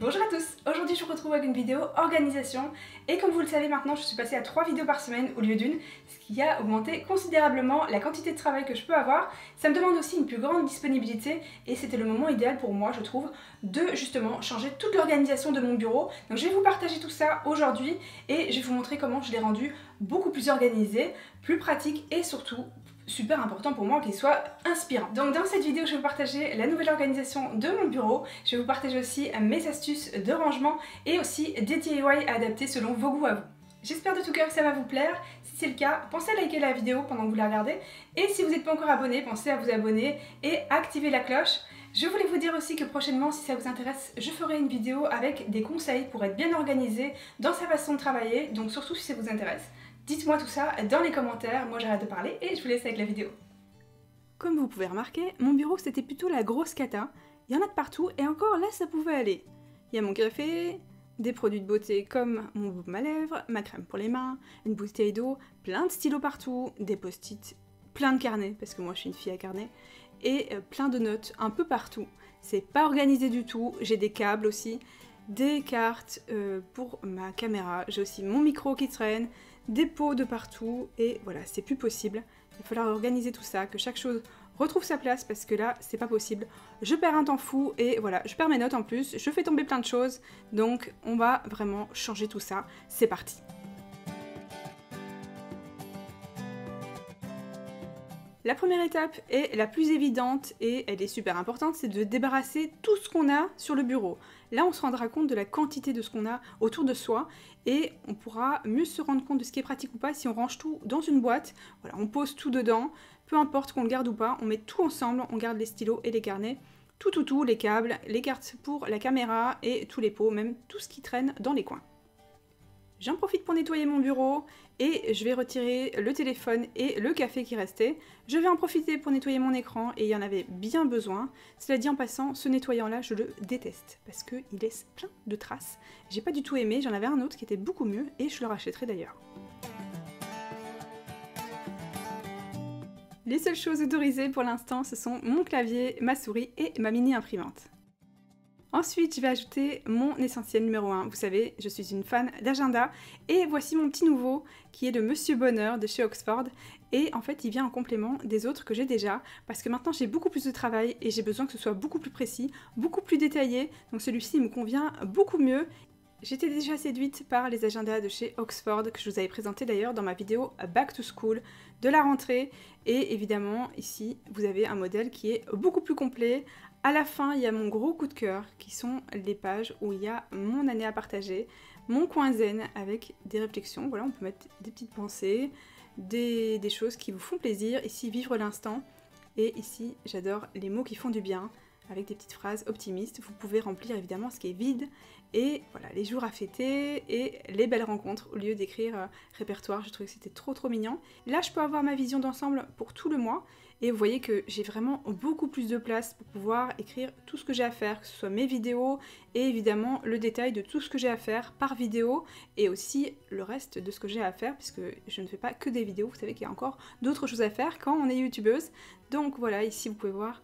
Bonjour à tous, aujourd'hui je vous retrouve avec une vidéo organisation et comme vous le savez maintenant je suis passée à 3 vidéos par semaine au lieu d'une, ce qui a augmenté considérablement la quantité de travail que je peux avoir. Ça me demande aussi une plus grande disponibilité et c'était le moment idéal pour moi je trouve de justement changer toute l'organisation de mon bureau. Donc je vais vous partager tout ça aujourd'hui et je vais vous montrer comment je l'ai rendu beaucoup plus organisé, plus pratique et surtout super important pour moi qu'il soit inspirant. Donc dans cette vidéo je vais vous partager la nouvelle organisation de mon bureau, je vais vous partager aussi mes astuces de rangement et aussi des DIY adaptés selon vos goûts à vous. J'espère de tout cœur que ça va vous plaire, si c'est le cas pensez à liker la vidéo pendant que vous la regardez et si vous n'êtes pas encore abonné pensez à vous abonner et activer la cloche. Je voulais vous dire aussi que prochainement si ça vous intéresse je ferai une vidéo avec des conseils pour être bien organisé dans sa façon de travailler, donc surtout si ça vous intéresse. Dites-moi tout ça dans les commentaires, moi j'arrête de parler et je vous laisse avec la vidéo. Comme vous pouvez remarquer, mon bureau c'était plutôt la grosse cata. Il y en a de partout et encore là ça pouvait aller. Il y a mon café, des produits de beauté comme mon baume à lèvres, ma crème pour les mains, une bouteille d'eau, plein de stylos partout, des post-it, plein de carnets parce que moi je suis une fille à carnet et plein de notes un peu partout. C'est pas organisé du tout, j'ai des câbles aussi, des cartes pour ma caméra, j'ai aussi mon micro qui traîne, des pots de partout et voilà, c'est plus possible. Il va falloir organiser tout ça, que chaque chose retrouve sa place parce que là, c'est pas possible. Je perds un temps fou et voilà, je perds mes notes en plus, je fais tomber plein de choses, donc on va vraiment changer tout ça. C'est parti! La première étape est la plus évidente et elle est super importante, c'est de débarrasser tout ce qu'on a sur le bureau. Là, on se rendra compte de la quantité de ce qu'on a autour de soi et on pourra mieux se rendre compte de ce qui est pratique ou pas si on range tout dans une boîte. Voilà, on pose tout dedans, peu importe qu'on le garde ou pas, on met tout ensemble, on garde les stylos et les carnets, tout, les câbles, les cartes pour la caméra et tous les pots, même tout ce qui traîne dans les coins. J'en profite pour nettoyer mon bureau et je vais retirer le téléphone et le café qui restait. Je vais en profiter pour nettoyer mon écran et il y en avait bien besoin. Cela dit en passant, ce nettoyant-là, je le déteste parce qu'il laisse plein de traces. J'ai pas du tout aimé, j'en avais un autre qui était beaucoup mieux et je le rachèterai d'ailleurs. Les seules choses autorisées pour l'instant, ce sont mon clavier, ma souris et ma mini imprimante. Ensuite, je vais ajouter mon essentiel numéro 1. Vous savez, je suis une fan d'agenda. Et voici mon petit nouveau, qui est le Monsieur Bonheur de chez Oxford. Et en fait, il vient en complément des autres que j'ai déjà, parce que maintenant j'ai beaucoup plus de travail et j'ai besoin que ce soit beaucoup plus précis, beaucoup plus détaillé. Donc celui-ci me convient beaucoup mieux. J'étais déjà séduite par les agendas de chez Oxford, que je vous avais présenté d'ailleurs dans ma vidéo Back to School de la rentrée. Et évidemment, ici, vous avez un modèle qui est beaucoup plus complet. À la fin, il y a mon gros coup de cœur, qui sont les pages où il y a mon année à partager, mon coin zen avec des réflexions. Voilà, on peut mettre des petites pensées, des choses qui vous font plaisir. Ici, vivre l'instant. Et ici, j'adore les mots qui font du bien, avec des petites phrases optimistes. Vous pouvez remplir évidemment ce qui est vide. Et voilà, les jours à fêter et les belles rencontres, au lieu d'écrire répertoire. Je trouvais que c'était trop mignon. Là, je peux avoir ma vision d'ensemble pour tout le mois. Et vous voyez que j'ai vraiment beaucoup plus de place pour pouvoir écrire tout ce que j'ai à faire, que ce soit mes vidéos et évidemment le détail de tout ce que j'ai à faire par vidéo et aussi le reste de ce que j'ai à faire puisque je ne fais pas que des vidéos, vous savez qu'il y a encore d'autres choses à faire quand on est youtubeuse. Donc voilà, ici vous pouvez voir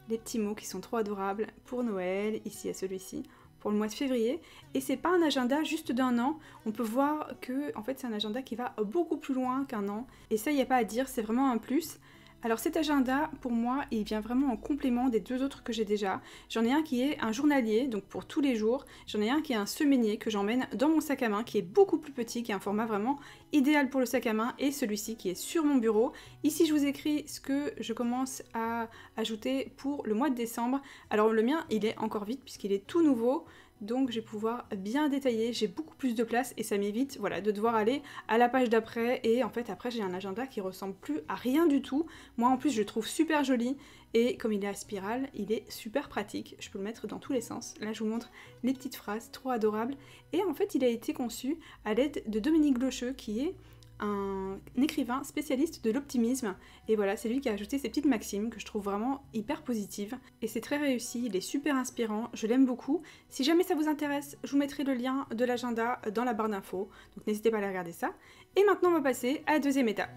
les petits mots qui sont trop adorables pour Noël, ici il y a celui-ci pour le mois de février, et c'est pas un agenda juste d'un an, on peut voir que en fait c'est un agenda qui va beaucoup plus loin qu'un an, et ça il n'y a pas à dire, c'est vraiment un plus. Alors cet agenda, pour moi, il vient vraiment en complément des deux autres que j'ai déjà. J'en ai un qui est un journalier, donc pour tous les jours. J'en ai un qui est un semainier que j'emmène dans mon sac à main, qui est beaucoup plus petit, qui est un format vraiment idéal pour le sac à main. Et celui-ci qui est sur mon bureau. Ici, je vous écris ce que je commence à ajouter pour le mois de décembre. Alors le mien, il est encore vide puisqu'il est tout nouveau. Donc je vais pouvoir bien détailler, j'ai beaucoup plus de place et ça m'évite voilà, de devoir aller à la page d'après et en fait après j'ai un agenda qui ressemble plus à rien du tout. Moi en plus je le trouve super joli et comme il est à spirale, il est super pratique, je peux le mettre dans tous les sens. Là je vous montre les petites phrases trop adorables et en fait il a été conçu à l'aide de Dominique Blocheux qui est un écrivain spécialiste de l'optimisme et voilà c'est lui qui a ajouté ces petites maximes que je trouve vraiment hyper positives et c'est très réussi, il est super inspirant, je l'aime beaucoup. Si jamais ça vous intéresse, je vous mettrai le lien de l'agenda dans la barre d'infos, donc n'hésitez pas à aller regarder ça. Et maintenant on va passer à la deuxième étape.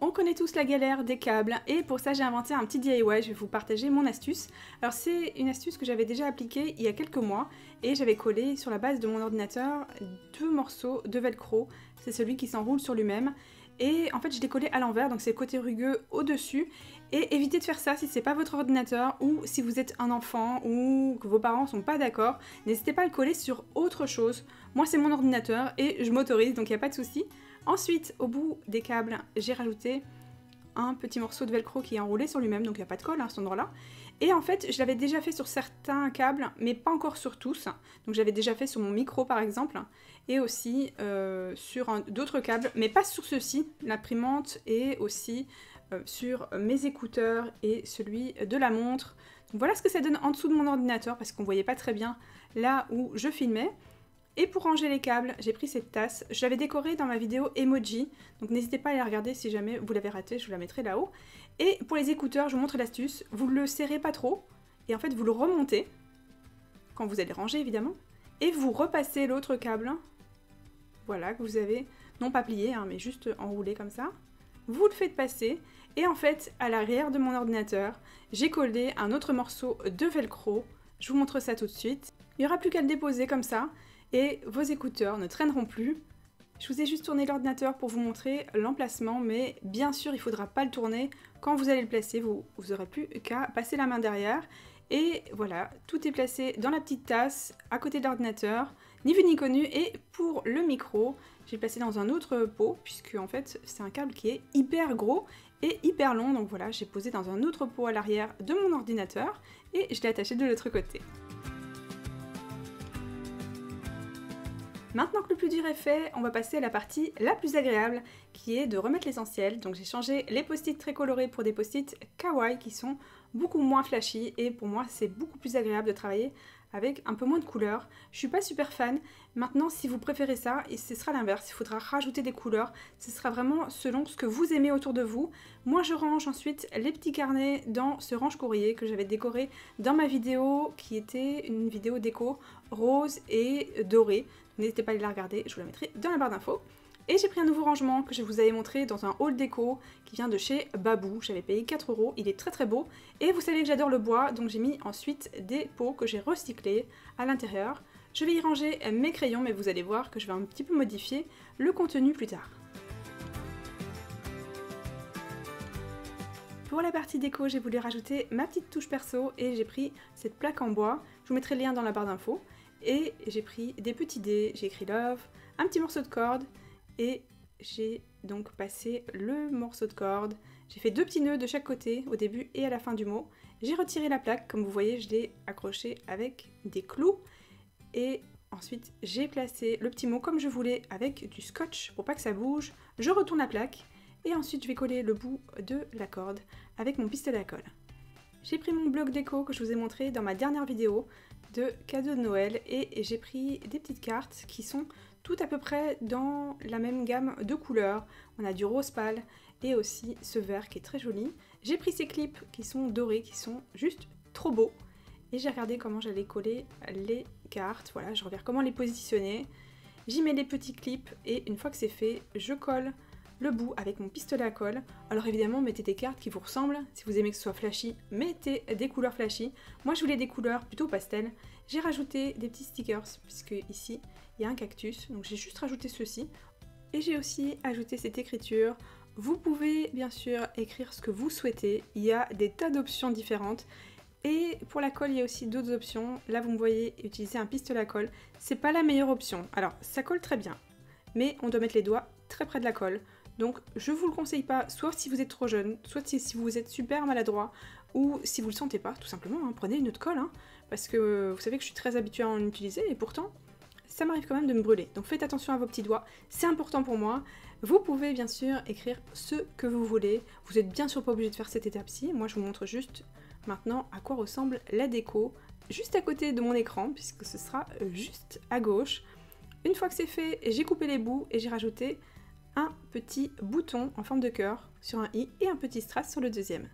On On connaît tous la galère des câbles et pour ça j'ai inventé un petit DIY, je vais vous partager mon astuce. Alors c'est une astuce que j'avais déjà appliquée il y a quelques mois et j'avais collé sur la base de mon ordinateur 2 morceaux de velcro, c'est celui qui s'enroule sur lui-même. Et en fait je l'ai collé à l'envers, donc c'est le côté rugueux au-dessus. Et évitez de faire ça si c'est pas votre ordinateur ou si vous êtes un enfant ou que vos parents sont pas d'accord. N'hésitez pas à le coller sur autre chose. Moi c'est mon ordinateur et je m'autorise donc il n'y a pas de souci. Ensuite, au bout des câbles, j'ai rajouté un petit morceau de velcro qui est enroulé sur lui-même, donc il n'y a pas de colle à cet endroit-là. Et en fait, je l'avais déjà fait sur certains câbles, mais pas encore sur tous. Donc j'avais déjà fait sur mon micro par exemple, et aussi sur d'autres câbles, mais pas sur ceux-ci, l'imprimante, et aussi sur mes écouteurs et celui de la montre. Donc voilà ce que ça donne en dessous de mon ordinateur, parce qu'on ne voyait pas très bien là où je filmais. Et pour ranger les câbles, j'ai pris cette tasse. Je l'avais décorée dans ma vidéo emoji, donc n'hésitez pas à la regarder si jamais vous l'avez ratée, je vous la mettrai là-haut. Et pour les écouteurs, je vous montre l'astuce. Vous le serrez pas trop, et en fait vous le remontez, quand vous allez ranger évidemment, et vous repassez l'autre câble, voilà, que vous avez, non pas plié, hein, mais juste enroulé comme ça. Vous le faites passer, et en fait, à l'arrière de mon ordinateur, j'ai collé un autre morceau de velcro. Je vous montre ça tout de suite. Il n'y aura plus qu'à le déposer comme ça. Et vos écouteurs ne traîneront plus. Je vous ai juste tourné l'ordinateur pour vous montrer l'emplacement, mais bien sûr il ne faudra pas le tourner. Quand vous allez le placer, vous n'aurez plus qu'à passer la main derrière. Et voilà, tout est placé dans la petite tasse à côté de l'ordinateur, ni vu ni connu. Et pour le micro, j'ai placé dans un autre pot, puisque en fait c'est un câble qui est hyper gros et hyper long. Donc voilà, j'ai posé dans un autre pot à l'arrière de mon ordinateur et je l'ai attaché de l'autre côté. Maintenant que le plus dur est fait, on va passer à la partie la plus agréable, qui est de remettre l'essentiel. Donc j'ai changé les post-it très colorés pour des post-it kawaii qui sont beaucoup moins flashy, et pour moi c'est beaucoup plus agréable de travailler avec un peu moins de couleurs. Je suis pas super fan. Maintenant, si vous préférez ça, et ce sera l'inverse, il faudra rajouter des couleurs. Ce sera vraiment selon ce que vous aimez autour de vous. Moi, je range ensuite les petits carnets dans ce range-courrier que j'avais décoré dans ma vidéo, qui était une vidéo déco rose et dorée. N'hésitez pas à aller la regarder, je vous la mettrai dans la barre d'infos. Et j'ai pris un nouveau rangement que je vous avais montré dans un haul déco qui vient de chez Babou. J'avais payé 4 €, il est très très beau. Et vous savez que j'adore le bois, donc j'ai mis ensuite des pots que j'ai recyclés à l'intérieur. Je vais y ranger mes crayons, mais vous allez voir que je vais un petit peu modifier le contenu plus tard. Pour la partie déco, j'ai voulu rajouter ma petite touche perso et j'ai pris cette plaque en bois. Je vous mettrai le lien dans la barre d'infos. Et j'ai pris des petits dés, j'ai écrit love, un petit morceau de corde. Et j'ai donc passé le morceau de corde. J'ai fait 2 petits nœuds de chaque côté, au début et à la fin du mot. J'ai retiré la plaque, comme vous voyez, je l'ai accrochée avec des clous. Et ensuite, j'ai placé le petit mot comme je voulais avec du scotch pour pas que ça bouge. Je retourne la plaque et ensuite je vais coller le bout de la corde avec mon pistolet à colle. J'ai pris mon bloc déco que je vous ai montré dans ma dernière vidéo de cadeaux de Noël et j'ai pris des petites cartes qui sont toutes à peu près dans la même gamme de couleurs. On a du rose pâle et aussi ce vert qui est très joli. J'ai pris ces clips qui sont dorés, qui sont juste trop beaux. Et j'ai regardé comment j'allais coller les cartes. Voilà, je regarde comment les positionner. J'y mets les petits clips et une fois que c'est fait, je colle le bout avec mon pistolet à colle. Alors évidemment, mettez des cartes qui vous ressemblent. Si vous aimez que ce soit flashy, mettez des couleurs flashy. Moi, je voulais des couleurs plutôt pastel. J'ai rajouté des petits stickers, puisque ici, il y a un cactus. Donc j'ai juste rajouté ceci. Et j'ai aussi ajouté cette écriture. Vous pouvez bien sûr écrire ce que vous souhaitez. Il y a des tas d'options différentes. Et pour la colle, il y a aussi d'autres options. Là, vous me voyez utiliser un pistolet à colle. C'est pas la meilleure option. Alors, ça colle très bien, mais on doit mettre les doigts très près de la colle. Donc je vous le conseille pas, soit si vous êtes trop jeune, soit si vous êtes super maladroit, ou si vous le sentez pas, tout simplement, hein, prenez une autre colle, hein, parce que vous savez que je suis très habituée à en utiliser, et pourtant, ça m'arrive quand même de me brûler. Donc faites attention à vos petits doigts, c'est important pour moi. Vous pouvez bien sûr écrire ce que vous voulez, vous êtes bien sûr pas obligé de faire cette étape-ci, moi je vous montre juste maintenant à quoi ressemble la déco, juste à côté de mon écran, puisque ce sera juste à gauche. Une fois que c'est fait, j'ai coupé les bouts et j'ai rajouté un petit bouton en forme de cœur sur un i et un petit strass sur le deuxième.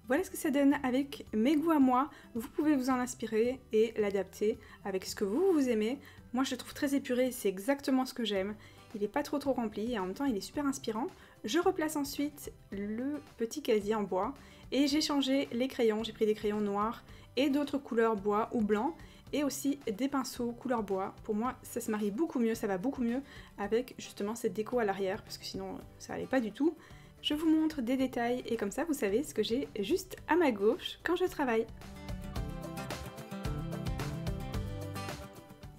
Voilà ce que ça donne avec mes goûts à moi. Vous pouvez vous en inspirer et l'adapter avec ce que vous aimez. Moi je le trouve très épuré, c'est exactement ce que j'aime. Il n'est pas trop rempli et en même temps il est super inspirant. Je replace ensuite le petit casier en bois et j'ai changé les crayons, j'ai pris des crayons noirs et d'autres couleurs bois ou blanc et aussi des pinceaux couleur bois. Pour moi ça se marie beaucoup mieux, ça va beaucoup mieux avec justement cette déco à l'arrière parce que sinon ça allait pas du tout. Je vous montre des détails et comme ça vous savez ce que j'ai juste à ma gauche quand je travaille.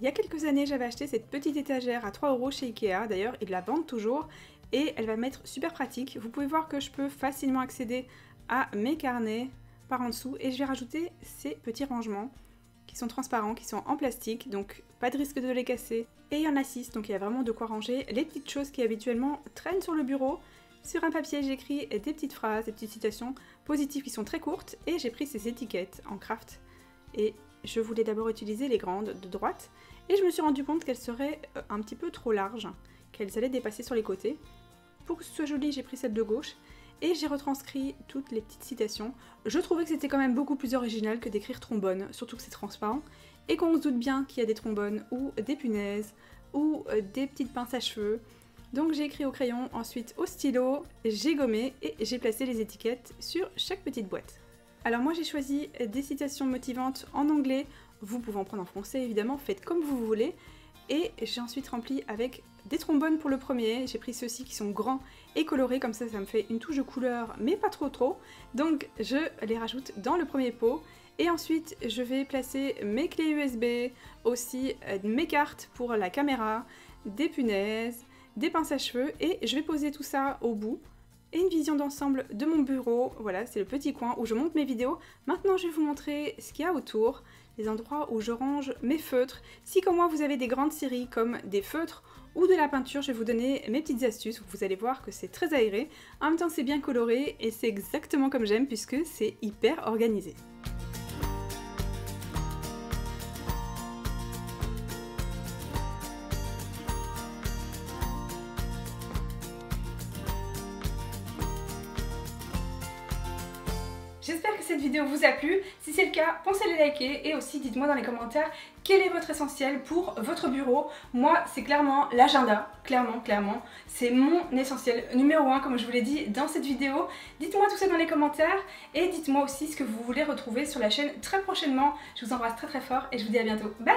Il y a quelques années, j'avais acheté cette petite étagère à 3 € chez Ikea, d'ailleurs ils la vendent toujours et elle va m'être super pratique. Vous pouvez voir que je peux facilement accéder à mes carnets par en dessous et je vais rajouter ces petits rangements qui sont transparents, qui sont en plastique, donc pas de risque de les casser. Et il y en a 6, donc il y a vraiment de quoi ranger les petites choses qui habituellement traînent sur le bureau. Sur un papier, j'écris des petites phrases, des petites citations positives qui sont très courtes et j'ai pris ces étiquettes en craft et je voulais d'abord utiliser les grandes de droite et je me suis rendu compte qu'elles seraient un petit peu trop larges, qu'elles allaient dépasser sur les côtés. Pour que ce soit joli, j'ai pris celle de gauche et j'ai retranscrit toutes les petites citations. Je trouvais que c'était quand même beaucoup plus original que d'écrire trombone, surtout que c'est transparent et qu'on se doute bien qu'il y a des trombones ou des punaises ou des petites pinces à cheveux. Donc j'ai écrit au crayon, ensuite au stylo, j'ai gommé et j'ai placé les étiquettes sur chaque petite boîte. Alors moi j'ai choisi des citations motivantes en anglais, vous pouvez en prendre en français évidemment, faites comme vous voulez. Et j'ai ensuite rempli avec des trombones pour le premier, j'ai pris ceux-ci qui sont grands et colorés, comme ça ça me fait une touche de couleur mais pas trop. Donc je les rajoute dans le premier pot. Et ensuite je vais placer mes clés USB, aussi mes cartes pour la caméra, des punaises, des pinces à cheveux et je vais poser tout ça au bout. Et une vision d'ensemble de mon bureau, voilà c'est le petit coin où je monte mes vidéos. Maintenant je vais vous montrer ce qu'il y a autour, les endroits où je range mes feutres. Si comme moi vous avez des grandes séries comme des feutres ou de la peinture, je vais vous donner mes petites astuces, vous allez voir que c'est très aéré. En même temps c'est bien coloré et c'est exactement comme j'aime puisque c'est hyper organisé. J'espère que cette vidéo vous a plu, si c'est le cas, pensez à les liker et aussi dites-moi dans les commentaires quel est votre essentiel pour votre bureau. Moi c'est clairement l'agenda, clairement, c'est mon essentiel numéro 1 comme je vous l'ai dit dans cette vidéo. Dites-moi tout ça dans les commentaires et dites-moi aussi ce que vous voulez retrouver sur la chaîne très prochainement. Je vous embrasse très fort et je vous dis à bientôt, bye.